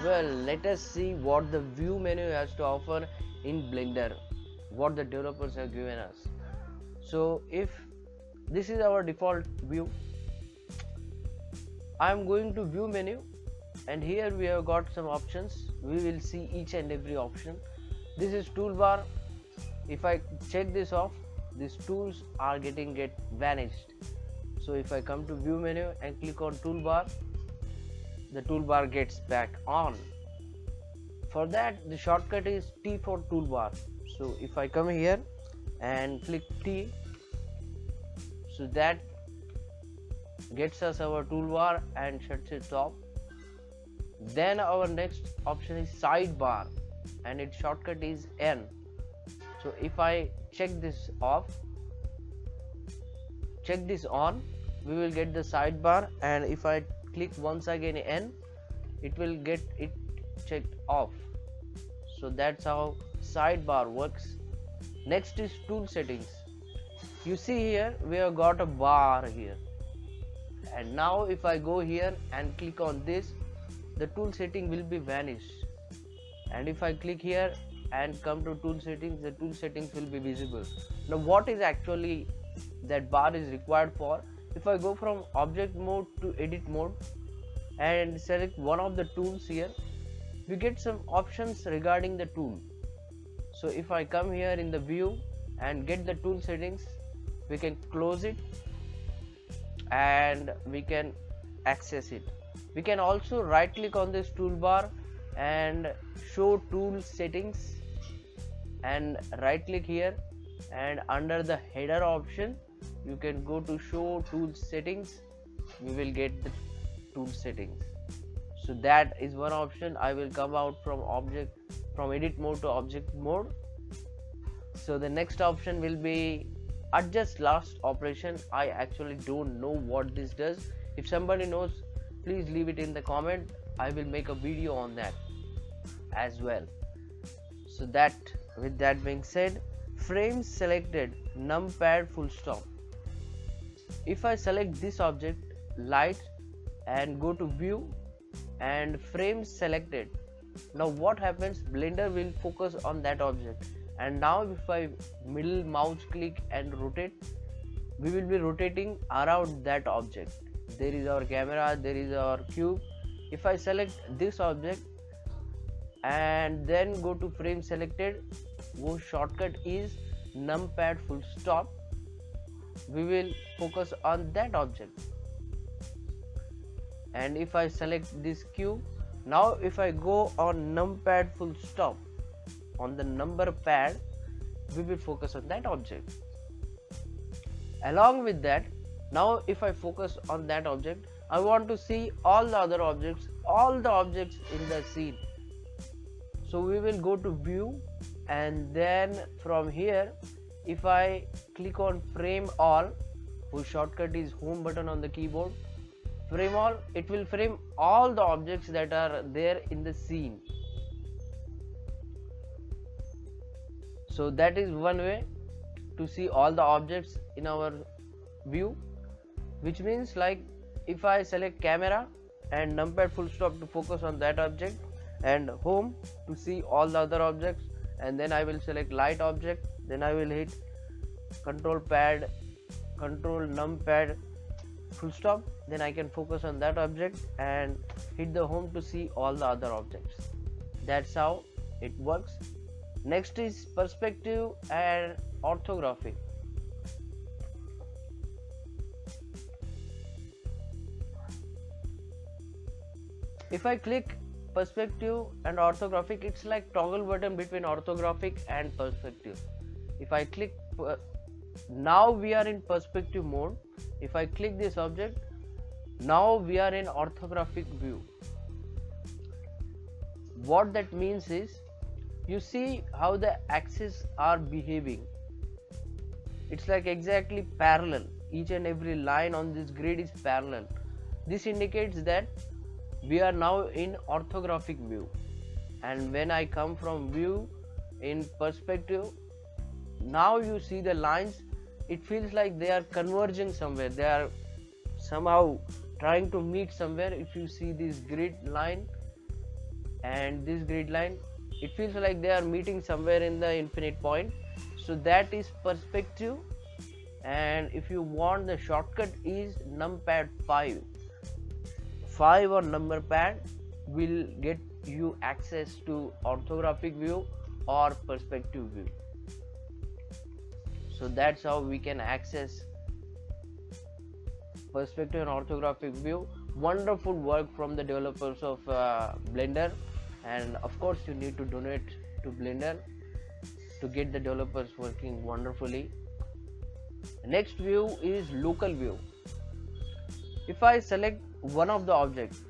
Well, let us see what the view menu has to offer in Blender, what the developers have given us. So if this is our default view, I am going to view menu, and here we have got some options. We will see each and every option. This is toolbar. If I check this off, these tools are get vanished. So if I come to view menu and click on toolbar, the toolbar gets back on. For that, the shortcut is T for toolbar. So if I come here and click T, so that gets us our toolbar and shuts it off. Then our next option is sidebar, and its shortcut is N. So if I check this off, check this on, we will get the sidebar, and if I click once again N, it will get it checked off. So that's how sidebar works. Next is tool settings. You see here we have got a bar here, and now if I go here and click on this, the tool setting will be vanished. And if I click here and come to tool settings, the tool settings will be visible. Now what is actually that bar is required for? If I go from object mode to edit mode and select one of the tools here, we get some options regarding the tool. So if I come here in the view and get the tool settings, we can close it and we can access it. We can also right click on this toolbar and show tool settings, and right click here, and under the header option you can go to show tool settings. We will get the tool settings. So that is one option. I will come out from edit mode to object mode. So the next option will be adjust last operation. I actually don't know what this does. If somebody knows, please leave it in the comment. I will make a video on that as well. So that, with that being said, frame selected, numpad full stop. If I select this object, light, and go to view and frame selected, now what happens, Blender will focus on that object. And now if I middle mouse click and rotate, we will be rotating around that object. There is our camera, there is our cube. If I select this object and then go to frame selected, whose shortcut is numpad full stop, we will focus on that object. And if I select this cube, now if I go on numpad full stop on the number pad, we will focus on that object. Along with that, now if I focus on that object, I want to see all the other objects, all the objects in the scene. So we will go to view, and then from here if I click on frame all, whose shortcut is home button on the keyboard, frame all, it will frame all the objects that are there in the scene. So that is one way to see all the objects in our view, which means like if I select camera and numpad full stop to focus on that object, and home to see all the other objects, and then I will select light object, then I will hit control numpad full stop, then I can focus on that object and hit the home to see all the other objects. That's how it works. Next is perspective and orthography. If I click perspective and orthographic, it's like toggle button between orthographic and perspective. If I click, now we are in perspective mode. If I click this object, now we are in orthographic view. What that means is, you see how the axes are behaving. It's like exactly parallel. Each and every line on this grid is parallel. This indicates that we are now in orthographic view. And when I come from view in perspective, now you see the lines it feels like they are converging somewhere, they are somehow trying to meet somewhere. If you see this grid line and this grid line, it feels like they are meeting somewhere in the infinite point. So that is perspective. And if you want, the shortcut is numpad 5 or number pad will get you access to orthographic view or perspective view. So that's how we can access perspective and orthographic view. Wonderful work from the developers of Blender, and of course you need to donate to Blender to get the developers working wonderfully. Next view is local view. If I select one of the objects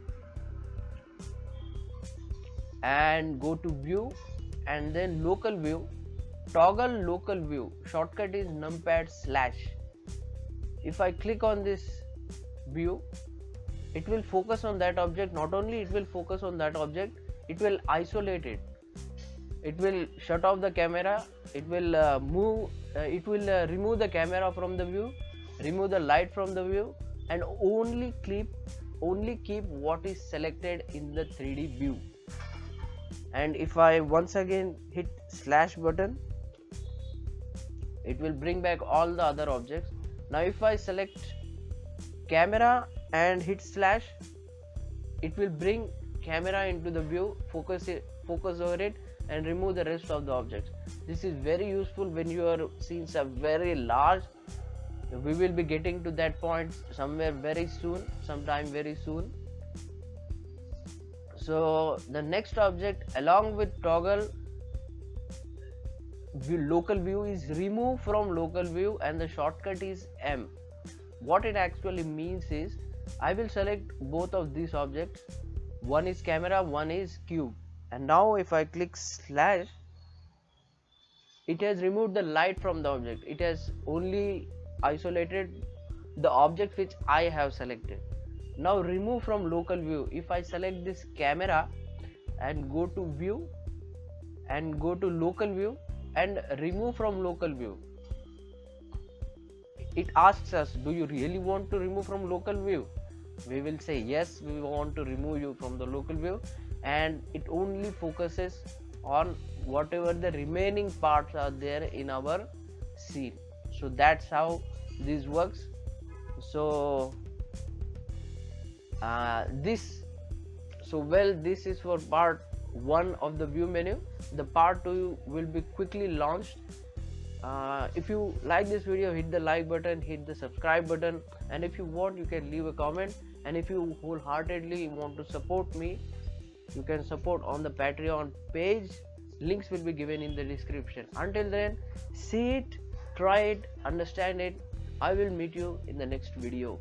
and go to view and then local view, toggle local view, shortcut is numpad /. If I click on this view, it will focus on that object. Not only it will focus on that object, it will isolate it, it will shut off the camera, it will remove the camera from the view, remove the light from the view, and only keep what is selected in the 3D view. And if I once again hit / button, it will bring back all the other objects. Now if I select camera and hit /, it will bring camera into the view, focus over it, and remove the rest of the objects. This is very useful when your scenes are very large. We will be getting to that point somewhere very soon, sometime very soon. So the next object along with toggle local view is remove from local view, and the shortcut is M. What it actually means is, I will select both of these objects, one is camera, one is cube, and now if I click /, it has removed the light from the object, it has only isolated the object which I have selected. Now remove from local view, if I select this camera and go to view and go to local view and remove from local view, it asks us, do you really want to remove from local view? We will say yes, we want to remove you from the local view, and it only focuses on whatever the remaining parts are there in our scene. So that's how this works. So this is for part 1 of the view menu. The part 2 will be quickly launched. If you like this video, hit the like button, hit the subscribe button, and if you want, you can leave a comment. And if you wholeheartedly want to support me, you can support on the Patreon page. Links will be given in the description. Until then, see it, try it, understand it. I will meet you in the next video.